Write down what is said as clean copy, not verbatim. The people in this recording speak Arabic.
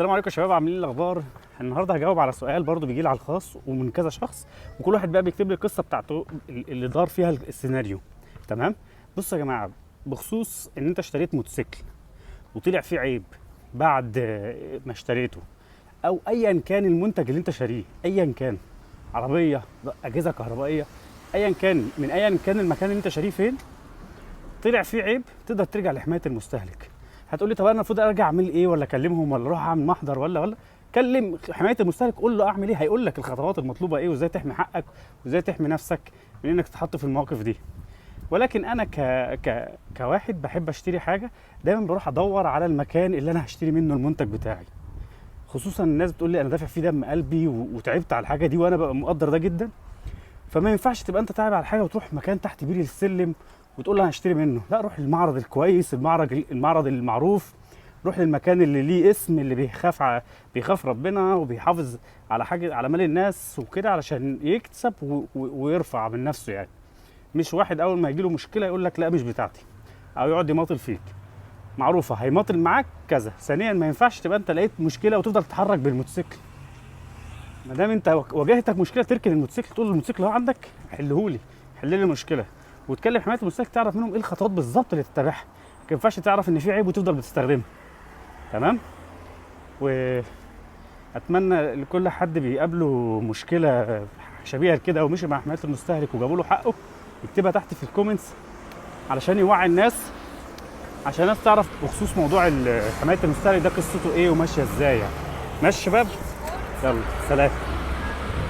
السلام عليكم يا شباب، عاملين ايه الاخبار؟ النهارده هجاوب على سؤال برضو بيجي لي على الخاص ومن كذا شخص، وكل واحد بقى بيكتب لي القصه بتاعته اللي دار فيها السيناريو. تمام. بصوا يا جماعه، بخصوص ان انت اشتريت موتوسيكل وطلع فيه عيب بعد ما اشتريته، او ايا كان المنتج اللي انت شاريه، ايا كان عربيه، اجهزه كهربائيه، ايا كان من ايا كان المكان اللي انت شاريه فين، طلع فيه عيب، تقدر ترجع لحمايه المستهلك. هتقولي طب انا المفروض ارجع اعمل ايه، ولا اكلمهم، ولا اروح اعمل محضر، ولا كلم حمايه المستهلك، قول له اعمل ايه، هيقول لك الخطوات المطلوبه ايه، وازاي تحمي حقك، وازاي تحمي نفسك من انك تتحط في المواقف دي. ولكن انا كواحد بحب اشتري حاجه، دايما بروح ادور على المكان اللي انا هشتري منه المنتج بتاعي. خصوصا الناس بتقول لي انا دافع فيه دم قلبي وتعبت على الحاجه دي، وانا ببقى مقدر ده جدا. فما ينفعش تبقى انت تعب على حاجه وتروح مكان تحت بير السلم وتقول له انا هشتري منه. لا، روح المعرض الكويس، المعرض المعروف، روح للمكان اللي ليه اسم، اللي بيخاف ربنا وبيحافظ على حاجه، على مال الناس وكده، علشان يكسب ويرفع من نفسه يعني. مش واحد اول ما يجي له مشكله يقول لك لا مش بتاعتي، او يقعد يماطل فيك. معروفه هيماطل معاك كذا. ثانيا، ما ينفعش تبقى انت لقيت مشكله وتفضل تتحرك بالموتوسيكل. ما دام انت واجهتك مشكله، تركن الموتوسيكل، تقول الموتوسيكل اهو عندك، حلهولي، حل لي المشكله، وتكلم حمايه الموتوسيكل تعرف منهم ايه الخطوات بالظبط اللي تتبعها. ما ينفعش تعرف ان في عيب وتفضل بتستخدمه. تمام. واتمنى لكل حد بيقابله مشكله شبيهه كده ومشي مع حمايه المستهلك وجابوا له حقه، يكتبها تحت في الكومنتس علشان يوعي الناس، عشان الناس تعرف بخصوص موضوع حمايه المستهلك ده قصته ايه وماشيه ازاي يعني. ماشي يا شباب، يلا سلام.